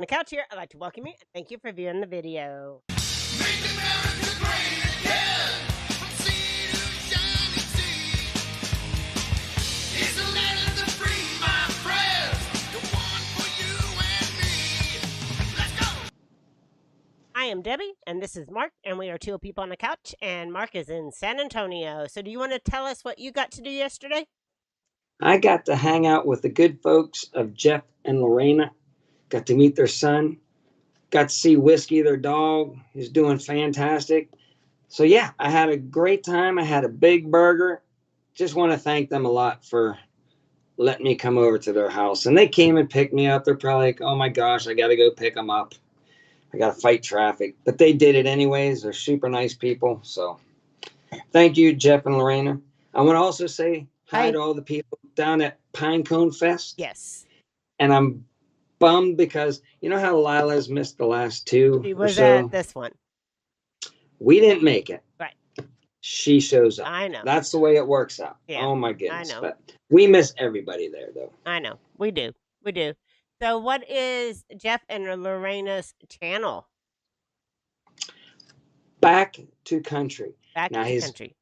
On the couch here, I'd like to welcome you and thank you for viewing the video. Make America great again. From sea to shining sea. It's the land of the free, my friends. The one for you and me. Let's go. I am Debbie, and this is Mark, and we are two people on the couch, and Mark is in San Antonio. So do you want to tell us what you got to do yesterday? I got to hang out with the good folks of Jeff and Lorena. Got to meet their son. Got to see Whiskey, their dog. He's doing fantastic. So, yeah, I had a great time. I had a big burger. Just want to thank them a lot for letting me come over to their house. And they came and picked me up. They're probably like, oh, my gosh, I got to go pick them up. I got to fight traffic. But they did it anyways. They're super nice people. So, thank you, Jeff and Lorena. I want to also say hi to all the people down at Pinecone Fest. Yes. And I'm bummed because you know how Lila's missed the last two She or was so? at this one. We didn't make it. Right. She shows up. I know. That's the way it works out. Yeah, oh my goodness. I know. But we miss everybody there though. I know. We do. We do. So what is Jeff and Lorena's channel? Back to Country. Back Now, to he's Country.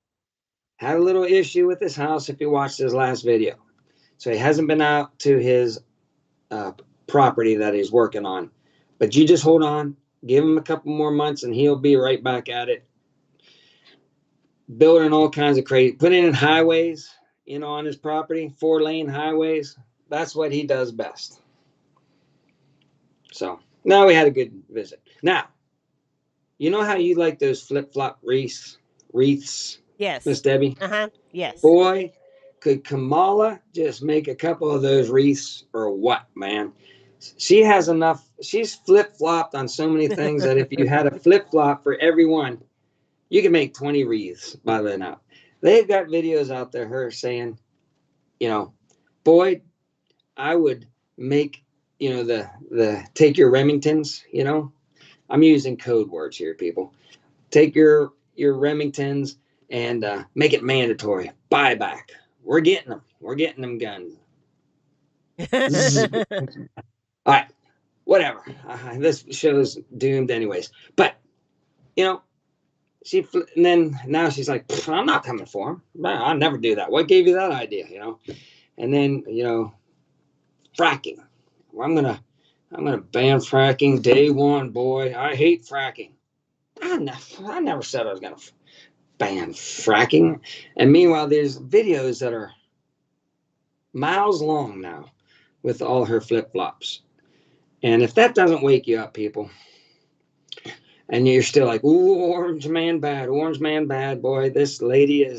had a little issue with his house if you watched his last video. So he hasn't been out to his property that he's working on. But you just hold on. Give him a couple more months and he'll be right back at it. Building all kinds of crazy, putting in highways, on his property, 4-lane highways. That's what he does best. So now we had a good visit. Now, you know how you like those flip-flop wreaths? Yes. Miss Debbie? Yes. Boy, could Kamala just make a couple of those wreaths or what, man? She has enough. She's flip-flopped on so many things that if you had a flip-flop for everyone, you could make 20 wreaths by then out. They've got videos out there, her saying, boy, I would make, the take your Remingtons, I'm using code words here, people. Take your Remingtons and make it mandatory. Buyback. We're getting them. We're getting them guns. All right. Whatever. This show's doomed anyways. But, and then now she's like, I'm not coming for him. I'll never do that. What gave you that idea, And then, fracking. Well, I'm gonna ban fracking day one, boy. I hate fracking. I never said I was gonna ban fracking. And meanwhile, there's videos that are miles long now with all her flip-flops. And if that doesn't wake you up, people, and you're still like, ooh, orange man bad, boy, this lady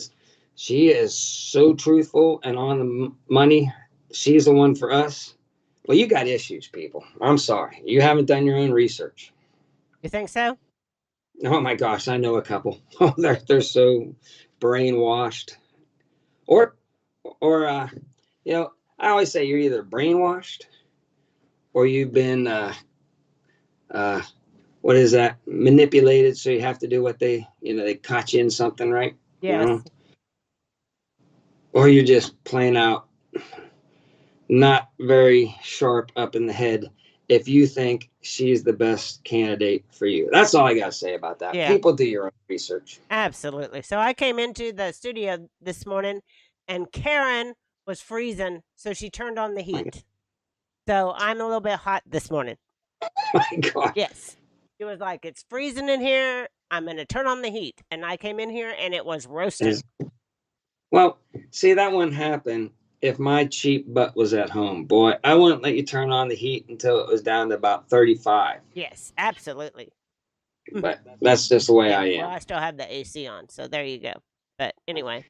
she is so truthful and on the money. She's the one for us. Well, you got issues, people. I'm sorry. You haven't done your own research. You think so? Oh my gosh, I know a couple. Oh, they're so brainwashed. Or I always say you're either brainwashed or you've been what is that? Manipulated, so you have to do what they caught you in something, right? Yes. Or you're just plain out not very sharp up in the head if you think she's the best candidate for you. That's all I got to say about that. Yeah. People do your own research. Absolutely. So I came into the studio this morning and Karen was freezing, so she turned on the heat. So I'm a little bit hot this morning. My God. Yes. She was like, it's freezing in here. I'm going to turn on the heat. And I came in here and it was roasting. Well, see, that wouldn't happen if my cheap butt was at home. Boy, I wouldn't let you turn on the heat until it was down to about 35. Yes, absolutely. But that's just the way I am. Well, I still have the AC on, so there you go. But anyway.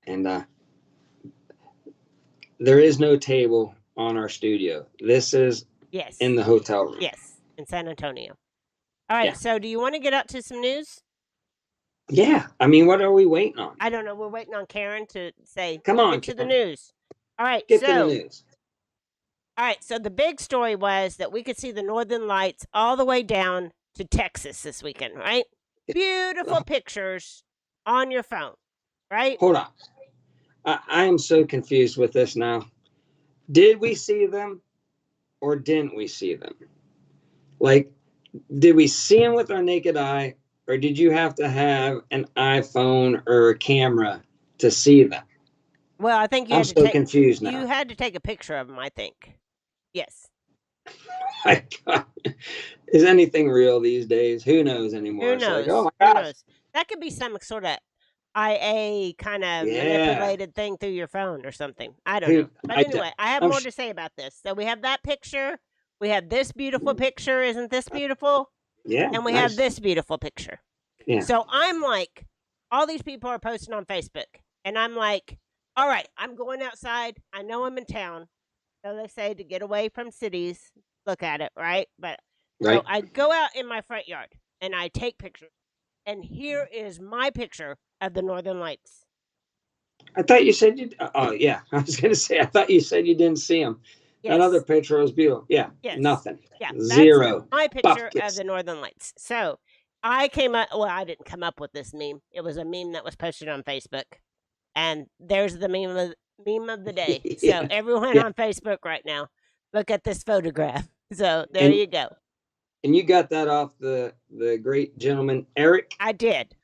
And there is no table on our studio. This is in the hotel room. Yes, in San Antonio. All right, So do you want to get up to some news? Yeah. I mean, what are we waiting on? I don't know. We're waiting on Karen to say, come on, get to the news. All right. Get to the news. All right. So the big story was that we could see the Northern Lights all the way down to Texas this weekend, right? Beautiful pictures on your phone, right? Hold on. I am so confused with this now. Did we see them or didn't we see them? Like, did we see them with our naked eye, or did you have to have an iPhone or a camera to see them? Well, I think you I'm had to so take confused you now. had to take a picture of them, I think. Yes. My God. Is anything real these days? Who knows anymore? Who It's like, knows? oh my Who gosh. knows? That could be some sort of IA kind of Yeah. manipulated thing through your phone or something. I don't Who, know. But anyway, I have I'm more to say about this. So we have that picture. We have this beautiful picture. Isn't this beautiful? yeah, And we have nice. this beautiful picture. Yeah. So I'm like, all these people are posting on Facebook. And I'm like, all right, I'm going outside. I know I'm in town. So they say to get away from cities, look at it, right? But so Right. I go out in my front yard and I take pictures. And here is my picture of the Northern Lights. I thought you said you. Oh yeah, I was gonna say. I thought you said you didn't see them. That other Yes. picture was beautiful. Yeah. Yes. Nothing. Yeah. Zero. That's my picture of Buckets. the Northern Lights. So I came up, well, I didn't come up with this meme. It was a meme that was posted on Facebook. And there's the meme of the day. Yeah. So everyone Yeah. on Facebook right now, look at this photograph. So there And- you go. And you got that off the great gentleman Eric I did.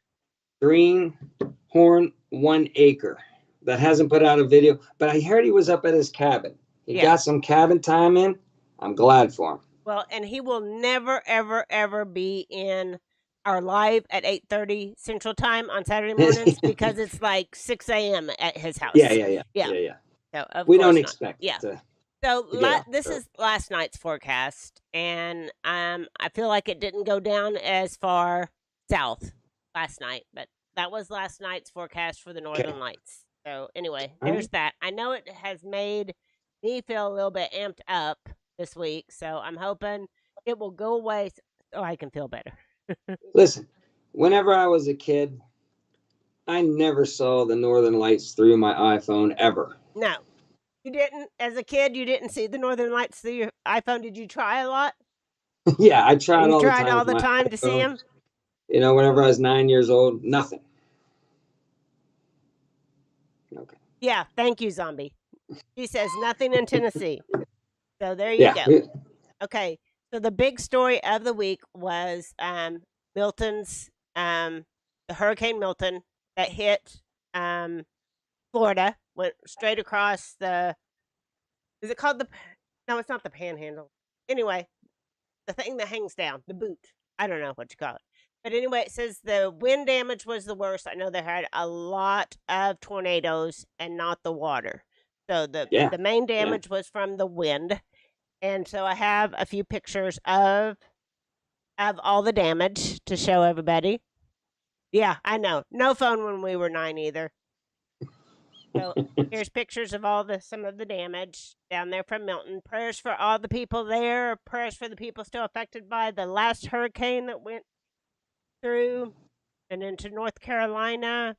Greenhorn 1 Acre that hasn't put out a video, but I heard he was up at his cabin. He Yeah. got some cabin time in. I'm glad for him. Well, and he will never, ever, ever be in our live at 8:30 Central Time on Saturday mornings because it's like 6 a.m. at his house. Yeah. So of We course don't not. expect. Yeah. To, So to get off this early. is last night's forecast, and I feel like it didn't go down as far south last night, but that was last night's forecast for the Northern Lights. So anyway, All there's that. I know it has made me feel a little bit amped up this week, so I'm hoping it will go away so I can feel better. Listen, whenever I was a kid, I never saw the Northern Lights through my iPhone ever. No, you didn't. As a kid, you didn't see the Northern Lights through your iPhone. Did you try a lot? Yeah, I tried You all tried the time. all with the my time to see iPhone. them? You know, whenever I was 9 years old, nothing. Okay. Yeah, thank you, Zombie. He says nothing in Tennessee. So there you Yeah. go. Okay, so the big story of the week was Milton's the Hurricane Milton that hit Florida, went straight across the. Is it called the? No, it's not the Panhandle. Anyway, the thing that hangs down, the boot. I don't know what you call it. But anyway, it says the wind damage was the worst. I know they had a lot of tornadoes and not the water. So the main damage was from the wind. And so I have a few pictures of all the damage to show everybody. Yeah, I know. No phone when we were 9 either. So here's pictures of some of the damage down there from Milton. Prayers for all the people there. Prayers for the people still affected by the last hurricane that went through and into North Carolina.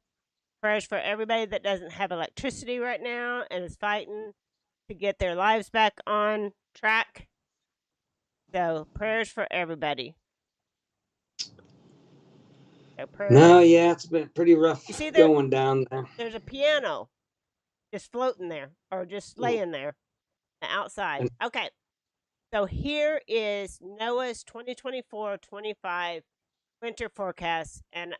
Prayers for everybody that doesn't have electricity right now and is fighting to get their lives back on track. So prayers for everybody. So No, yeah, it's been pretty rough You see there- going down there. There's a piano just floating there or just laying there outside. Okay. So here is NOAA's 2024-25 winter forecast, and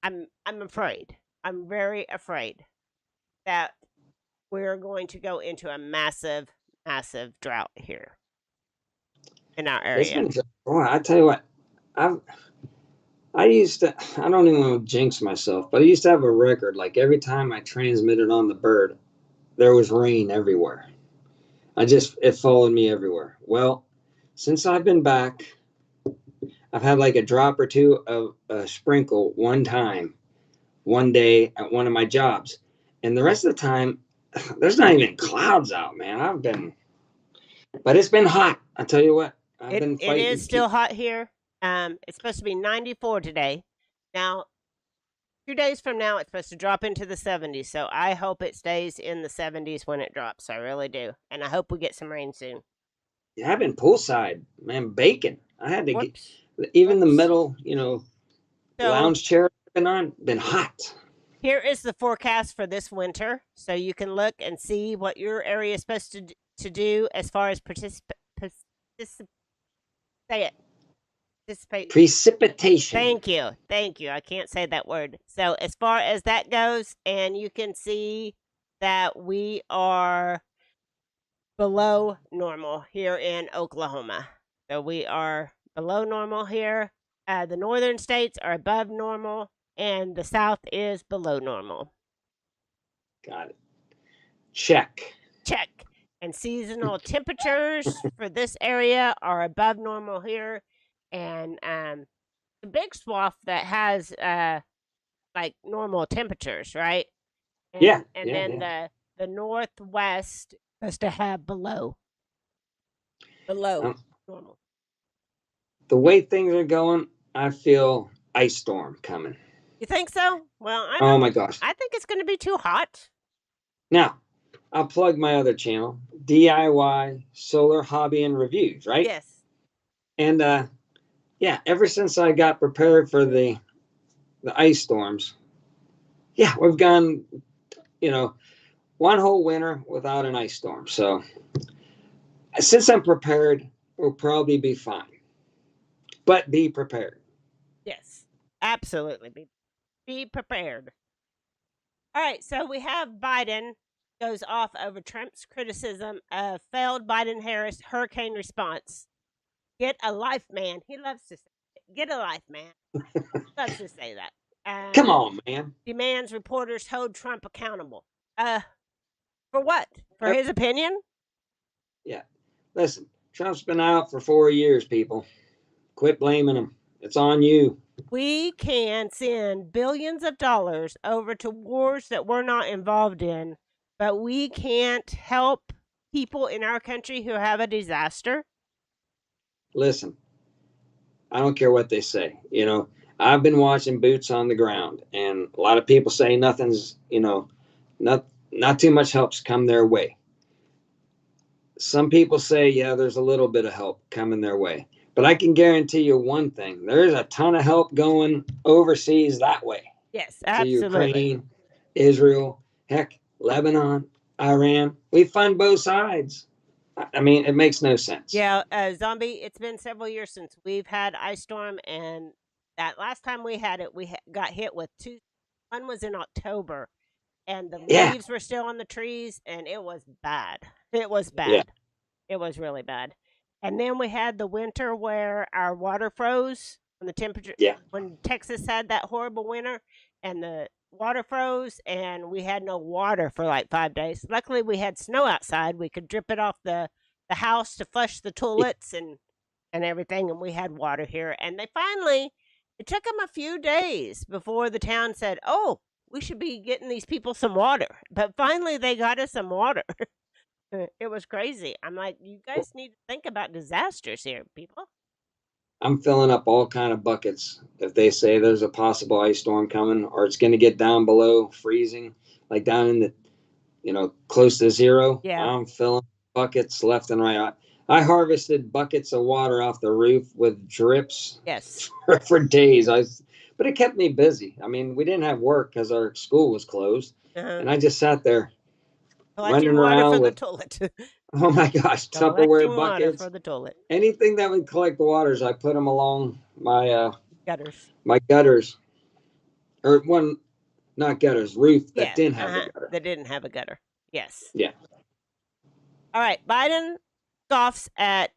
I'm afraid. I'm very afraid that we're going to go into a massive, massive drought here in our area. Boy, I tell you what, I used to, I don't even want to jinx myself, but I used to have a record. Like every time I transmitted on the bird, there was rain everywhere. It followed me everywhere. Well, since I've been back, I've had like a drop or two of a sprinkle one day at one of my jobs. And the rest of the time, there's not even clouds out, man. But it's been hot. I tell you what, I've been fighting. It is still hot here. It's supposed to be 94 today. Now, 2 days from now, it's supposed to drop into the 70s. So I hope it stays in the 70s when it drops. I really do. And I hope we get some rain soon. Yeah, I've been poolside, man, baking. I had to Whoops. get, even the Whoops. metal, So, lounge chair been hot. here is the forecast for this winter. So you can look and see what your area is supposed to do as far as say it. Dissipate. Precipitation. Thank you. Thank you. I can't say that word. So as far as that goes, and you can see that we are below normal here in Oklahoma. So we are below normal here. The northern states are above normal, and the south is below normal. Got it. Check. Check. And seasonal temperatures for this area are above normal here. And the big swath that has like normal temperatures, right? And, Yeah. And yeah, then yeah. the northwest has to have below normal. The way things are going, I feel ice storm coming. You think so? Well, Oh my gosh. I think it's going to be too hot. Now, I'll plug my other channel, DIY Solar Hobby and Reviews, right? Yes. And yeah, ever since I got prepared for the ice storms, yeah, we've gone, one whole winter without an ice storm. So since I'm prepared, we'll probably be fine. But be prepared. Yes. Absolutely. Be prepared. All right, so we have Biden goes off over Trump's criticism of failed Biden-Harris hurricane response. Get a life, man. He loves to say it. Get a life, man. Loves to say that. Come on, man. Demands reporters hold Trump accountable. For what? For his opinion? Yeah. Listen, Trump's been out for 4 years, people. Quit blaming him. It's on you. We can send billions of dollars over to wars that we're not involved in, but we can't help people in our country who have a disaster. Listen, I don't care what they say. I've been watching boots on the ground, and a lot of people say nothing's, not too much help's come their way. Some people say, yeah, there's a little bit of help coming their way. But I can guarantee you one thing. There's a ton of help going overseas that way. Yes, To absolutely. Ukraine, Israel, heck, Lebanon, Iran. We fund both sides. I mean, it makes no sense. Yeah, Zombie, it's been several years since we've had ice storm, and that last time we had it, we got hit with two. One was in October, and the Yeah. leaves were still on the trees, and it was bad. It was bad. Yeah. It was really bad. And then we had the winter where our water froze when the temperature, Yeah. when Texas had that horrible winter, and the water froze, and we had no water for like 5 days. Luckily, we had snow outside. We could drip it off the house to flush the toilets and everything, and we had water here. And they finally, it took them a few days before the town said, "Oh, we should be getting these people some water." But finally, they got us some water. It was crazy. I'm like, you guys need to think about disasters here, people. I'm filling up all kind of buckets if they say there's a possible ice storm coming or it's going to get down below freezing, like down in the, close to zero. Yeah. I'm filling buckets left and right. I harvested buckets of water off the roof with drips. Yes. For days. But it kept me busy. I mean, we didn't have work because our school was closed, and I just sat there collecting running water around for with, the toilet. oh my gosh, Collecting Tupperware water buckets. for the toilet. Anything that would collect the waters, I put them along my Gutters. my gutters, or one, not gutters, roof that didn't have a gutter. That didn't have a gutter. Yes. Yeah. All right. Biden scoffs at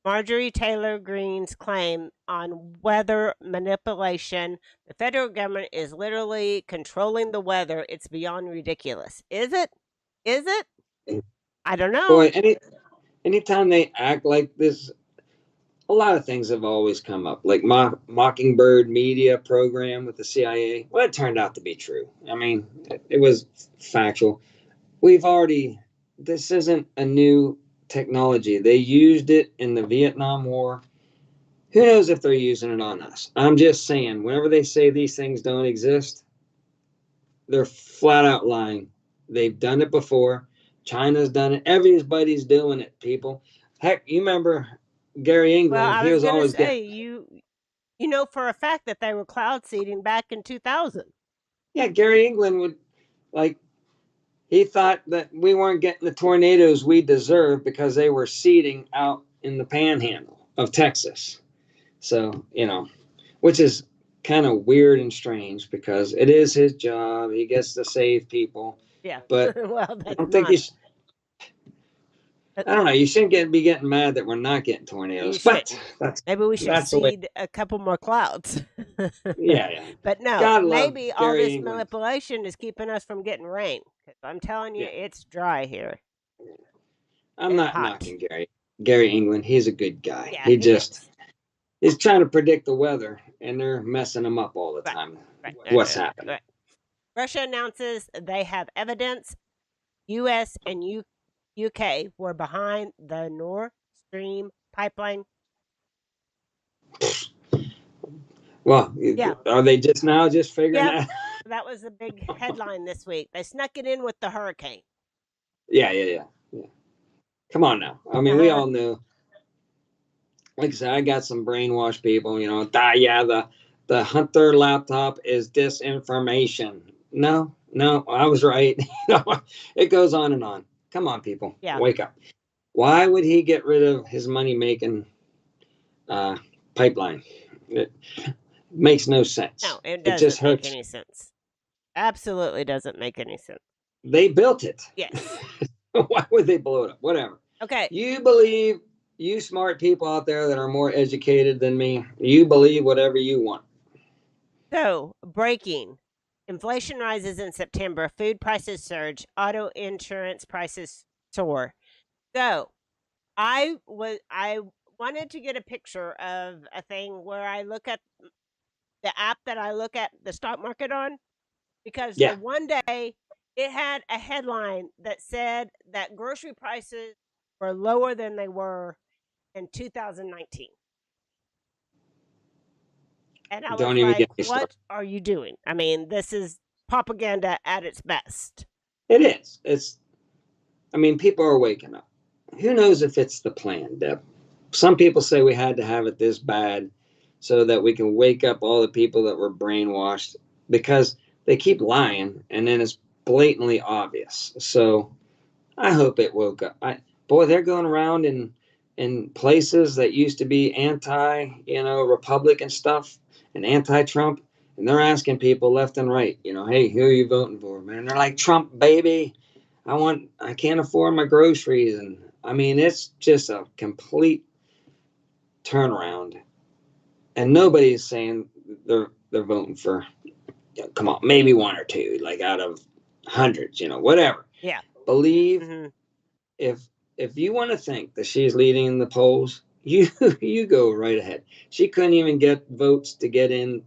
Marjorie Taylor Greene's claim on weather manipulation. The federal government is literally controlling the weather. It's beyond ridiculous. Is it? Is it? I don't know. Boy, anytime they act like this, a lot of things have always come up, like Mockingbird media program with the CIA. Well, it turned out to be true. I mean, it was factual. This isn't a new technology. They used it in the Vietnam War. Who knows if they're using it on us? I'm just saying, whenever they say these things don't exist, they're flat out lying. They've done it before. China's done it. Everybody's doing it, people. Heck, you remember Gary England? Well, I he was was going to always say, you know for a fact that they were cloud seeding back in 2000. Yeah, Gary England would, he thought that we weren't getting the tornadoes we deserved because they were seeding out in the panhandle of Texas. So, which is kind of weird and strange because it is his job. He gets to save people. Yeah. But Well, I that's don't think not. I don't know. You shouldn't be getting mad that we're not getting tornadoes. You But shouldn't. Maybe we should that's the way. seed a couple more clouds. Yeah. But no, God love maybe all Gary this England. manipulation is keeping us from getting rain. 'Cause I'm telling you, Yeah. it's dry here. I'm And not hot. knocking Gary England. He's a good guy. Yeah, he he just is. is trying to predict the weather, and they're messing him up all the Right, time. right, What's happening? right. Russia announces they have evidence U.S. and UK were behind the Nord Stream pipeline. Well, Yeah. are they just figuring Yep. that? That was the big headline this week. They snuck it in with the hurricane. Yeah. Come on now. I mean, we all knew. Like I said, I got some brainwashed people. The Hunter laptop is disinformation. No, I was right. It goes on and on. Come on, people, Yeah. wake up. Why would he get rid of his money making pipeline? It makes no sense. No, it It just doesn't make hurts. any sense. Absolutely doesn't make any sense. They built it. Yes. Why would they blow it up? Whatever. Okay. You smart people out there that are more educated than me, you believe whatever you want. So, breaking. Inflation rises in September. Food prices surge. Auto insurance prices soar. So, I wanted to get a picture of a thing where I look at the app that I look at the stock market on, because Yeah. the one day it had a headline that said that grocery prices were lower than they were in 2019. And I was Don't even like, get me started. what are you doing? I mean, this is propaganda at its best. It is. People are waking up. Who knows if it's the plan, Deb? Some people say we had to have it this bad so that we can wake up all the people that were brainwashed, because they keep lying and then it's blatantly obvious. So I hope it woke up. They're going around in places that used to be Republican stuff and anti-Trump, and they're asking people left and right, hey, who are you voting for, man? They're like, Trump, baby. I can't afford my groceries, and it's just a complete turnaround, and nobody's saying they're voting for. Come on, maybe one or two, like out of hundreds, whatever. Yeah. Believe. Mm-hmm. If you want to think that she's leading in the polls, you go right ahead. She couldn't even get votes to get in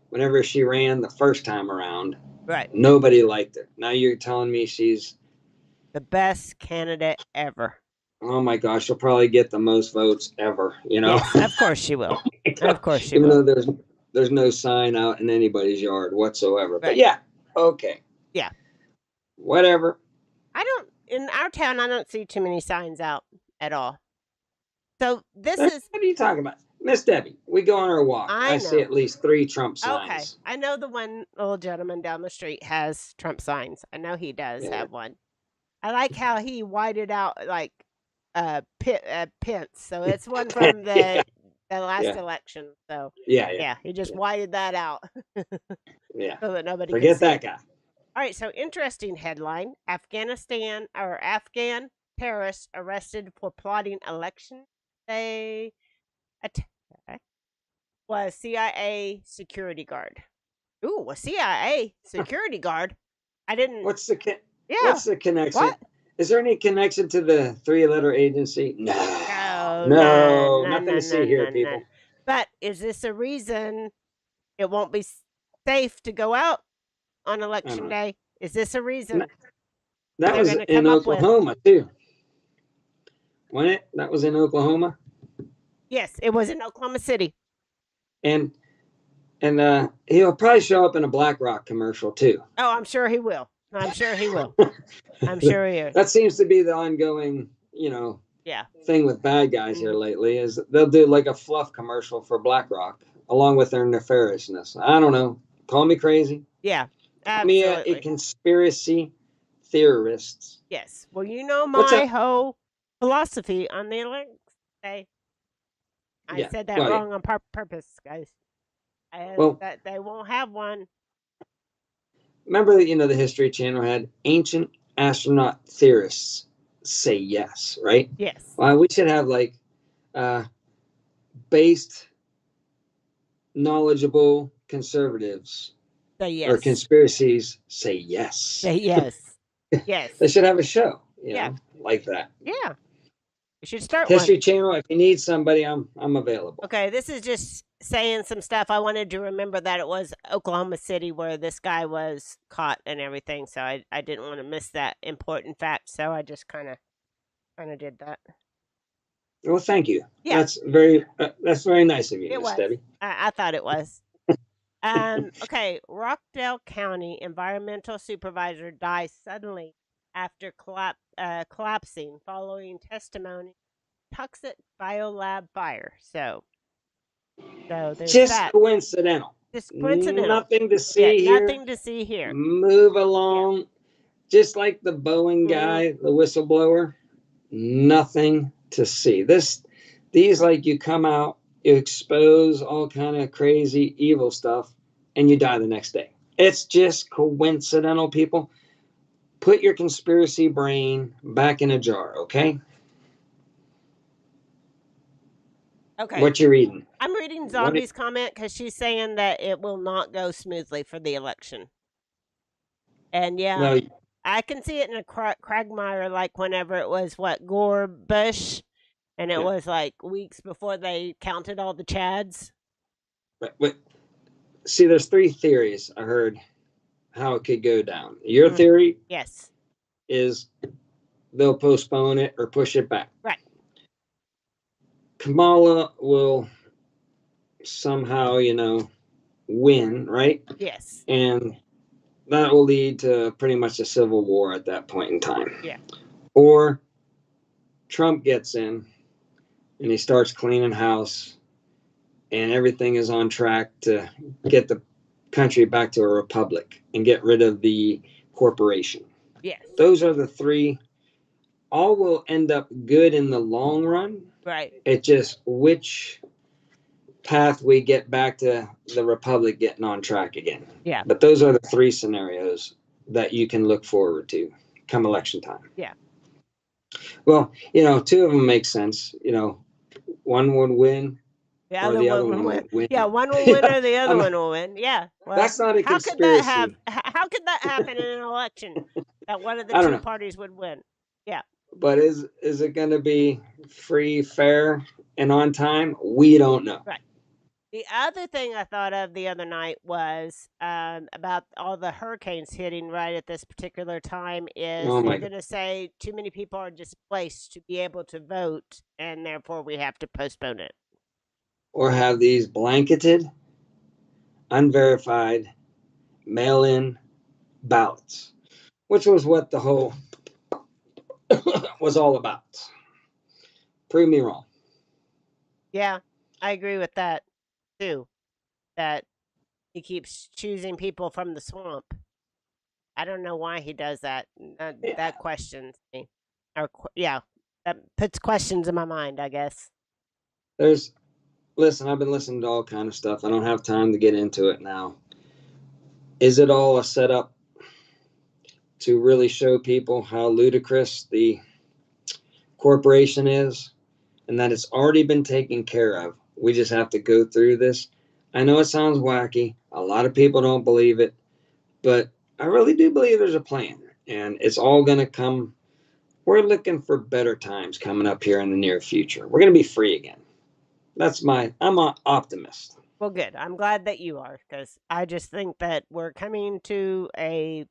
whenever she ran the first time around. Right. Nobody liked her. Now you're telling me she's the best candidate ever. Oh my gosh, she'll probably get the most votes ever, Yes, of course she will. Of course she Even will. though there's no sign out in anybody's yard whatsoever. Right. But yeah, okay. Yeah. Whatever. In our town, I don't see too many signs out at all. So this is. What are you talking about? Miss Debbie, we go on our walk. I see know. at least 3 Trump signs. Okay. I know the one little gentleman down the street has Trump signs. I know he does have one. I like how he whited out like Pence. So it's one from the last election. So yeah, he just whited that out. Yeah. So that nobody Forget can see that it. guy. All right, so interesting headline. Afghan terrorists arrested for plotting election day attack was CIA security guard. Ooh, a CIA security guard? I didn't. What's the Yeah. What's the connection? What? Is there any connection to the 3-letter agency? No, nothing to see here, people. But is this a reason it won't be safe to go out on election day? Is this a reason? That was in Oklahoma too. Wasn't it? That was in Oklahoma. Yes, it was in Oklahoma City. And he'll probably show up in a BlackRock commercial too. Oh, I'm sure he will. I'm sure he will. I'm sure he is. That seems to be the ongoing, thing with bad guys here lately, is they'll do like a fluff commercial for BlackRock along with their nefariousness. I don't know. Call me crazy. Yeah, absolutely. Me a conspiracy theorist. Yes. Well, you know my whole philosophy on the Okay, I Yeah. said that Well, wrong on purpose, guys. well, That they won't have one. remember that the History Channel had ancient astronaut theorists say yes, right? Yes. Well, we should have like uh, based, knowledgeable conservatives Say or yes. conspiracies say yes. Say yes. Yes. They should have a show, Yeah. like that. Yeah. You should start one. History Channel, if you need somebody, I'm available. Okay, this is just saying some stuff. I wanted to remember that it was Oklahoma City where this guy was caught and everything, so I didn't want to miss that important fact. So I just kind of did that. Well, thank you. Yeah. That's very nice of you, It Miss was. Debbie. I thought it was. Okay, Rockdale County environmental supervisor dies suddenly after collapsing following testimony toxic biolab fire. So there's Just that. coincidental. Just coincidental. Nothing to Yeah, see here. nothing to see here. Move along. Just like the Boeing guy, the whistleblower. Nothing to see. These like you come out, you expose all kind of crazy evil stuff, and you die the next day. It's just coincidental, people. Put your conspiracy brain back in a jar, okay? Okay. What you reading? I'm reading Zombie's comment because she's saying that it will not go smoothly for the election. And yeah, Well, I can see it in a Quagmire, like whenever it was Gore Bush, and it was like weeks before they counted all the Chads. but see, there's 3 theories I heard how it could go down. Your theory Yes. is they'll postpone it or push it back. Right. Kamala will somehow, win, right? Yes. And that will lead to pretty much a civil war at that point in time. Yeah. Or Trump gets in and he starts cleaning house and everything is on track to get the country back to a republic and get rid of the corporation. Yes. Those are the 3. All will end up good in the long run. Right. It's just which path we get back to the republic getting on track again. Yeah. But those are the 3 scenarios that you can look forward to come election time. Yeah. Well, 2 of them make sense. One would win. The or other the other one will would win. Yeah, one will win or the other one will win. Yeah. Well, that's not a how conspiracy. How could that happen in an election? That one of the I don't 2 know. parties would win. Yeah. But is it going to be free, fair, and on time? We don't know. Right. The other thing I thought of the other night was about all the hurricanes hitting right at this particular time. Is they're going to say too many people are displaced to be able to vote, and therefore we have to postpone it. Or have these blanketed, unverified, mail-in ballots, which was what the whole was all about. Prove me wrong. Yeah, I agree with that too. That he keeps choosing people from the swamp. I don't know why he does that. That questions me. Or that puts questions in my mind, I guess. Listen, I've been listening to all kind of stuff. I don't have time to get into it now. Is it all a setup to really show people how ludicrous the corporation is and that it's already been taken care of? We just have to go through this. I know it sounds wacky. A lot of people don't believe it, but I really do believe there's a plan and it's all going to come. We're looking for better times coming up here in the near future. We're going to be free again. I'm an optimist. Well, good. I'm glad that you are, because I just think that we're coming to a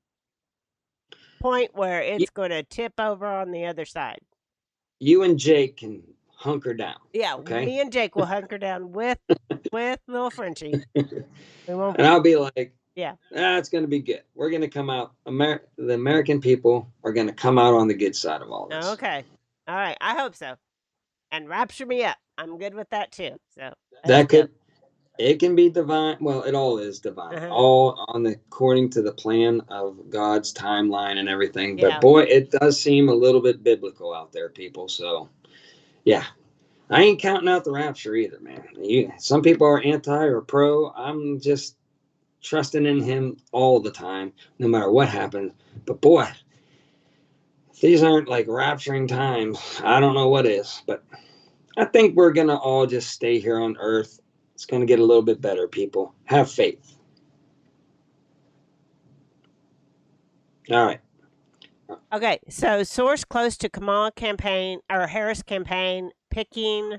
point where it's going to tip over on the other side. You and Jake can hunker down. Yeah, okay? Me and Jake will hunker down with little Frenchie. And I'll be like, yeah, it's going to be good. We're going to come out. The American people are going to come out on the good side of all this. Okay. All right. I hope so. And rapture me up. I'm good with that too. So it can be divine. Well, it all is divine. All according to the plan of God's timeline and everything. But boy, it does seem a little bit biblical out there, people. So, yeah. I ain't counting out the rapture either, man. Some people are anti or pro. I'm just trusting in him all the time, no matter what happens. But boy, if these aren't like rapturing times, I don't know what is. But I think we're gonna all just stay here on Earth. It's gonna get a little bit better, people. Have faith. All right. Okay, so source close to Kamala campaign or Harris campaign panicking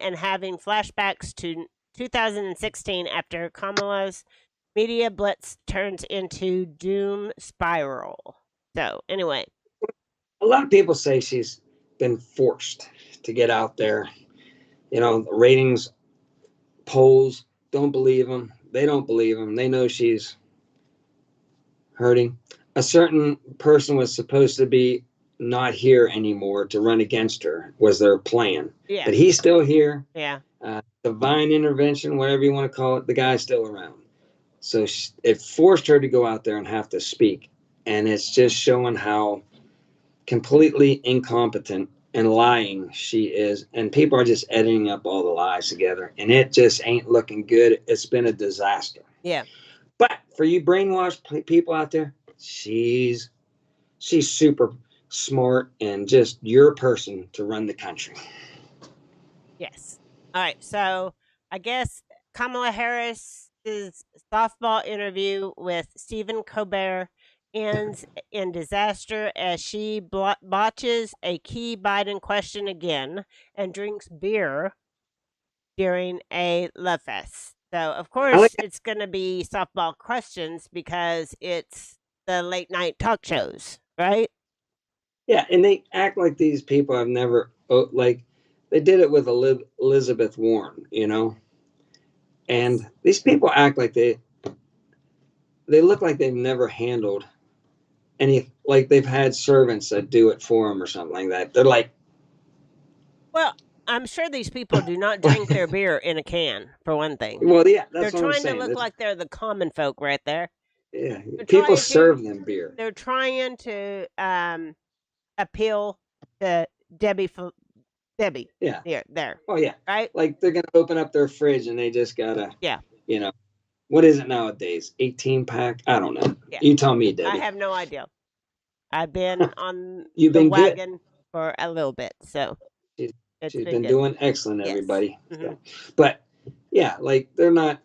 and having flashbacks to 2016 after Kamala's media blitz turns into doom spiral. So anyway, A lot of people say she's been forced to get out there. The ratings polls don't believe them. They don't believe them. They know she's hurting. A certain person was supposed to be not here anymore to run against her, was their plan. yeah, But he's still here. yeah, Divine intervention, whatever you want to call it, the guy's still around. So it forced her to go out there and have to speak. And it's just showing how completely incompetent and lying she is. And people are just editing up all the lies together. And it just ain't looking good. It's been a disaster. yeah. But for you brainwashed people out there, she's super smart and just your person to run the country. Yes. All right. So I guess Kamala Harris's softball interview with Stephen Colbert ends in disaster as she botches a key Biden question again and drinks beer during a love fest. So, of course, it's going to be softball questions because it's the late night talk shows, right? Yeah, and they act like these people have never like they did it with Elizabeth Warren, and these people act like they look like they've never handled any, like they've had servants that do it for them or something like that. They're like, well, I'm sure these people do not drink their beer in a can, for one thing. well, yeah, They're that's what I'm trying to saying. look like they're the common folk right there. Yeah, They're people trying to- serve them beer. They're trying to appeal to Debbie. Yeah. There. Oh yeah. Right? Like they're gonna open up their fridge and they just gotta. Yeah. What is it nowadays? 18-pack? I don't know. Yeah. You tell me, Debbie. I have no idea. I've been on You've the been good. wagon for a little bit, so She's it's been good. doing excellent, Yes. everybody. Mhm. So, but yeah, like they're not.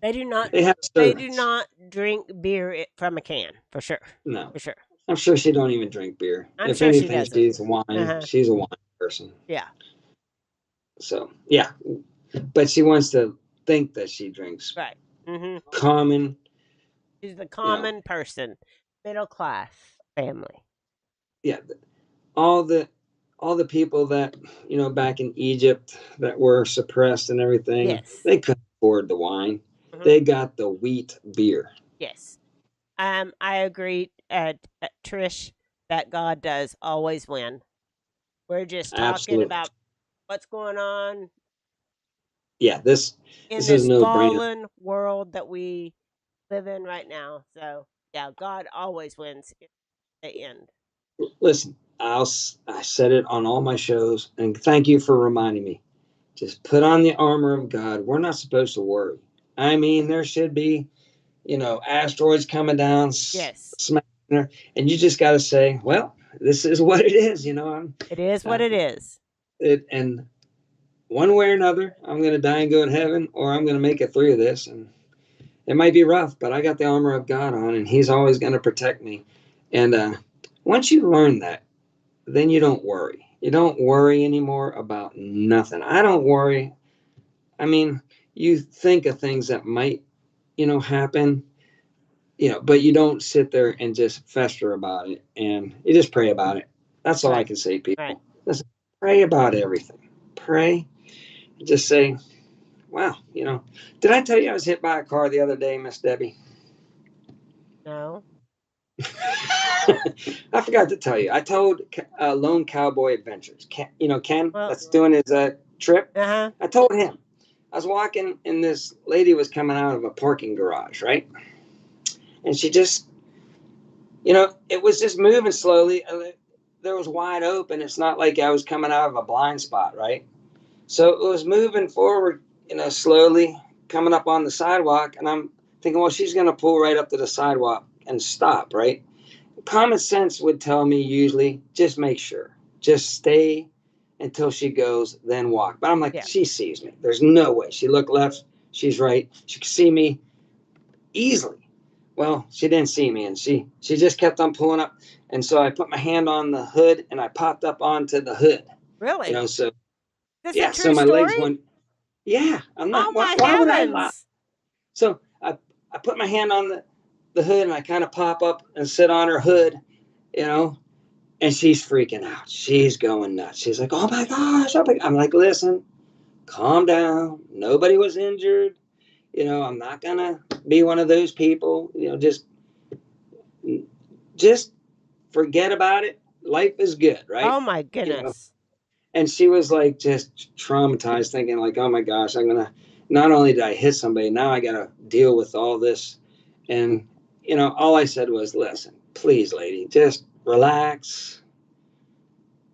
They do not. They have They servants. do not drink beer from a can, for sure. No, For sure. I'm sure she don't even drink beer. I'm If sure she anything, doesn't. she's wine. Uh-huh. She's a wine person. Yeah. So yeah, but she wants to think that she drinks Right. Mm-hmm. common. She's the common person, middle class family. Yeah, all the people that back in Egypt that were suppressed and everything. Yes. They couldn't afford the wine. Mhm. They got the wheat beer. Yes. I agree, Trish, that God does always win. We're just talking Absolutely. about what's going on Yeah, this in is no brainer. fallen world that we live in right now. So yeah, God always wins in the end. Listen, I said it on all my shows, and thank you for reminding me. Just put on the armor of God. We're not supposed to worry. I mean, there should be, asteroids coming down, Yes. smacking her, and you just got to say, well, this is what it is. It is what it is. And one way or another, I'm going to die and go to heaven, or I'm going to make it through this. And it might be rough, but I got the armor of God on, and He's always going to protect me. And once you learn that, then you don't worry. You don't worry anymore about nothing. I don't worry. I mean, you think of things that might, happen, but you don't sit there and just fester about it, and you just pray about it. That's all I can say, people. Right. Listen, pray about everything. Pray. Just say, wow, did I tell you I was hit by a car the other day, Miss Debbie? No. I forgot to tell you. I told Lone Cowboy Adventures. Ken, Well- that's doing his trip. Uh-huh. I told him. I was walking, and this lady was coming out of a parking garage, right? And she just, it was just moving slowly. there was wide open. It's not like I was coming out of a blind spot, right? So it was moving forward, slowly coming up on the sidewalk. And I'm thinking, well, she's going to pull right up to the sidewalk and stop, right? Common sense would tell me usually just make sure, just stay until she goes, then walk. But I'm like, Yeah. she sees me. There's no way. She looked left, she's right. She could see me easily. Well, she didn't see me, and she just kept on pulling up. And so I put my hand on the hood, and I popped up onto the hood. Really? So This yeah, a so true my story? legs went. Yeah, I'm not. Oh my Why would I lie? heavens! So I put my hand on the hood, and I kind of pop up and sit on her hood, and she's freaking out. She's going nuts. She's like, "Oh my gosh!" I'm like, "Listen, calm down. Nobody was injured. I'm not gonna be one of those people. Just forget about it. Life is good, right?" Oh my goodness! And she was like just traumatized, thinking like, "Oh my gosh, I'm gonna. Not only did I hit somebody, now I gotta deal with all this." And all I said was, "Listen, please, lady, just relax.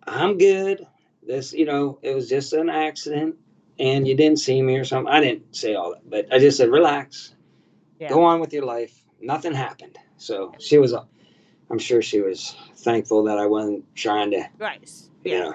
I'm good. It was just an accident, and you didn't see me or something." I didn't say all that, but I just said, "Relax. Yeah. Go on with your life. Nothing happened." So she was. I'm sure she was thankful that I wasn't trying to, Right. you Yeah. know,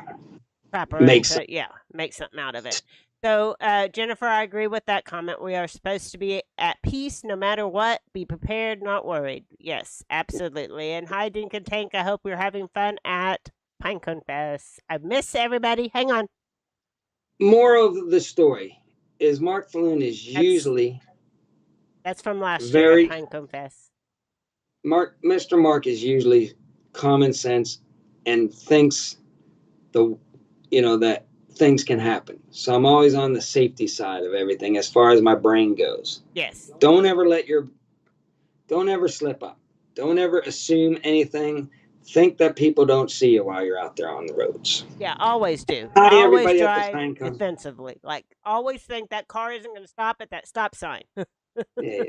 Trap her make into make something out of it. So, Jennifer, I agree with that comment. We are supposed to be at peace no matter what. Be prepared, not worried. Yes, absolutely. And hi, Dink and Tank. I hope you're having fun at Pinecone Fest. I miss everybody. Hang on. Moral of the story is Mark Falloon is That's usually that's from last year at very Pinecone Fest. Mr. Mark is usually common sense and thinks that things can happen. So I'm always on the safety side of everything as far as my brain goes. Yes. Don't ever slip up. Don't ever assume anything. Think that people don't see you while you're out there on the roads. Yeah, always do. Hi, Always everybody at the drive Pinecone. defensively. Like, always think that car isn't going to stop at that stop sign. Yeah.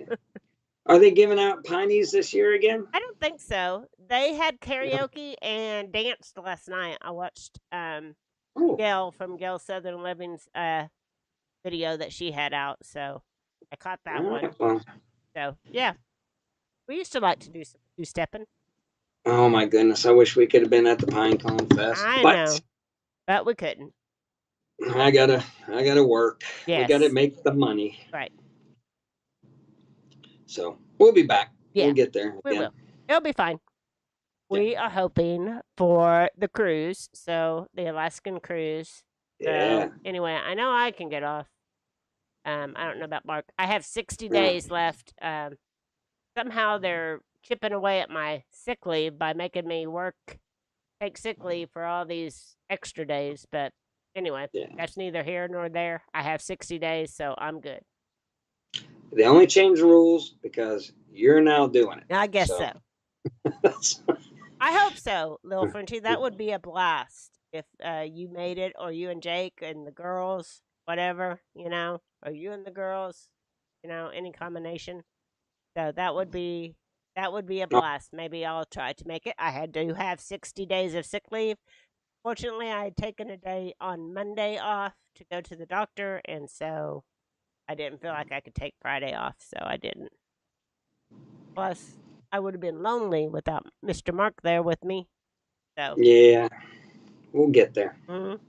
Are they giving out pineys this year again? I don't think so. They had karaoke and danced last night. I watched Oh, Gail from Gail Southern Living's video that she had out, so I caught that all one. right. Well, So yeah, we used to like to do some two stepping. oh my goodness! I wish we could have been at the Pinecone Fest, I know, but but we couldn't. I gotta work. We gotta Yes, make the money. right. So we'll be back. Yeah, We'll get there we again. will. It'll be fine. Yeah. We are hoping for the cruise, so the Alaskan cruise. Yeah. So anyway, I know I can get off. I don't know about Mark. I have 60 Yeah. days left. Somehow they're chipping away at my sick leave by making me take sick leave for all these extra days. But anyway, Yeah. that's neither here nor there. I have 60 days, so I'm good. They only changed the rules because you're now doing it. I guess so. That's- I hope so, Lil Frenchie. That would be a blast if you made it, or you and Jake and the girls, whatever, or you and the girls, any combination. So that would be a blast. Maybe I'll try to make it. I had to have 60 days of sick leave. Fortunately, I had taken a day on Monday off to go to the doctor, and so I didn't feel like I could take Friday off, so I didn't. Plus, I would have been lonely without Mr. Mark there with me. So, yeah, we'll get there. mhm.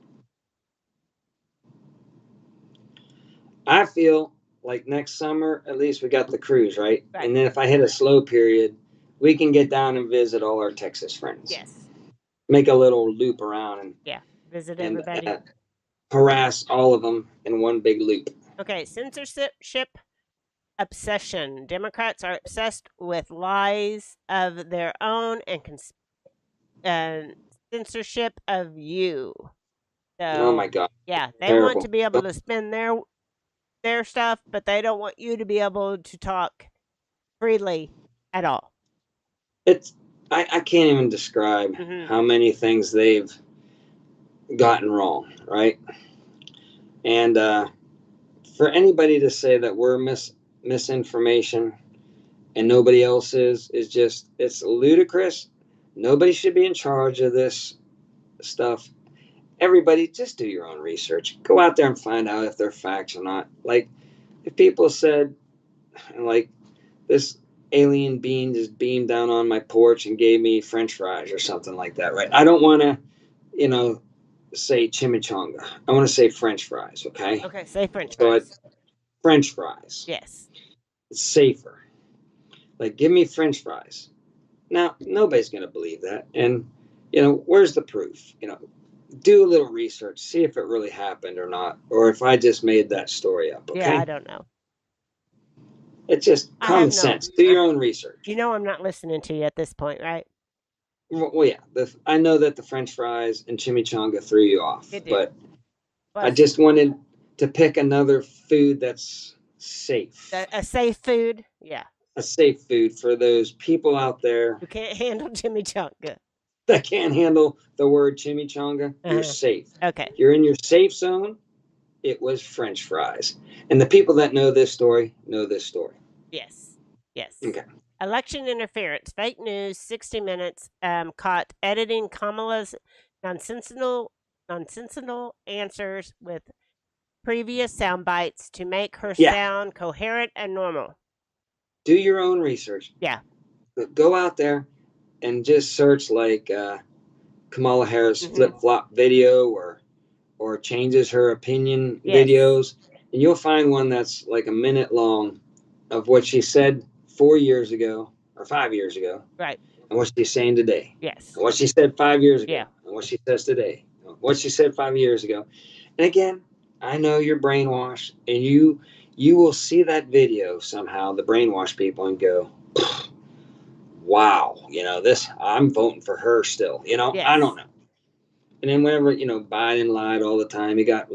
I feel like next summer, at least we got the cruise, right? Right. And then if I hit a slow period, we can get down and visit all our Texas friends. Yes. Make a little loop around and Visit and everybody. harass all of them in one big loop. Okay, censorship obsession. Democrats are obsessed with lies of their own and censorship of you. So, Oh my God. yeah, they Terrible. want to be able to spend their stuff, but they don't want you to be able to talk freely at all. I can't even describe Mhm. how many things they've gotten wrong, right? And for anybody to say that we're misinformation and nobody else is just, it's ludicrous. Nobody should be in charge of this stuff. Everybody, just do your own research. Go out there and find out if they're facts or not. Like, if people said, like, this alien being just beamed down on my porch and gave me French fries or something like that, right? I don't want to, say chimichanga. I want to say French fries, okay? Okay, say French So fries. French fries. Yes. It's safer. Like, give me French fries. Now, nobody's going to believe that. And, where's the proof? Do a little research, see if it really happened or not, or if I just made that story up, okay? Yeah, I don't know. It's just I common have no- sense. Do your own research. You know I'm not listening to you at this point, right? Well, yeah, I know that the French fries and chimichanga threw you off, It did. but I Plus, just wanted to pick another food that's safe. a safe food. Yeah. A safe food for those people out there You can't handle chimichanga. that can't handle the word chimichanga. You're safe. Okay. You're in your safe zone. It was French fries. And the people that know this story know this story. Yes. Yes. Okay. Election interference, fake news. 60 Minutes caught editing Kamala's nonsensical answers with previous sound bites to make her Yeah. sound coherent and normal. Do your own research. Yeah. Go out there and just search like Kamala Harris flip-flop video or changes her opinion videos, and you'll find one that's like a minute long of what she said 4 years ago or 5 years ago, Right. and what she's saying today. Yes. And what she said 5 years ago, Yeah. and what she says today. What she said 5 years ago. And again, I know you're brainwashed, and you will see that video somehow, the brainwashed people, and go, wow, this, I'm voting for her still. Yes. I don't know. And then whenever, Biden lied all the time, he got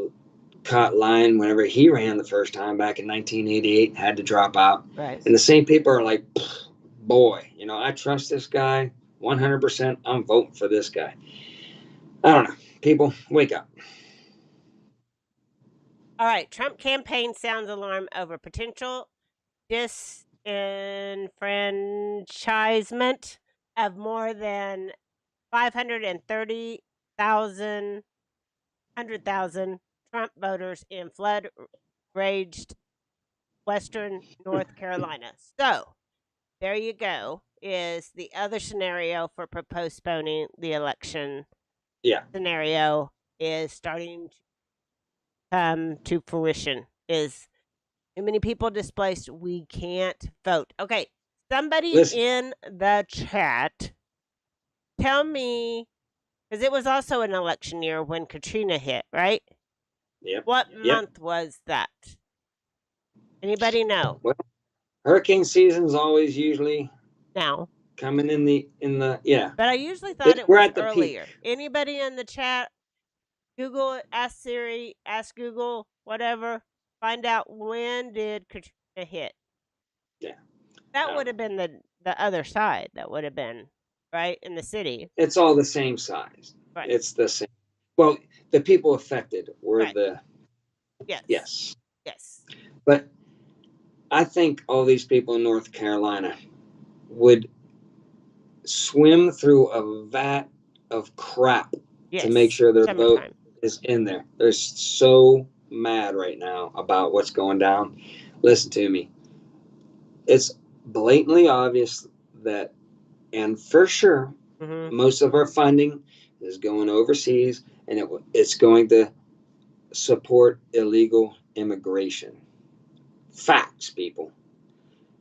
caught lying whenever he ran the first time back in 1988, had to drop out. Right. And the same people are like, boy, I trust this guy 100%. I'm voting for this guy. I don't know. People, wake up. All right. Trump campaign sounds alarm over potential disenfranchisement of more than 530,000 Trump voters in flood-raged western North Carolina. So, there you go, is the other scenario for postponing the election. Yeah. Scenario is starting to come to fruition. Is too many people displaced, we can't vote. Okay, somebody in the chat, tell me, because it was also an election year when Katrina hit, right? Yep. What month was that? Anybody know? Well, hurricane season's always usually Now. coming in the yeah. But I usually thought it We're was at the earlier. peak. Anybody in the chat? Google it, ask Siri, ask Google, whatever. Find out when did Katrina hit. Yeah. That would have been the other side. That would have been, right, in the city. It's all the same size. Right. It's the same. Well, the people affected were Right. Yes. Yes. But I think all these people in North Carolina would swim through a vat of crap to make sure their vote is in there. They're so mad right now about what's going down. Listen to me. It's blatantly obvious that, and for sure, most of our funding is going overseas, and it's going to support illegal immigration. Facts, people.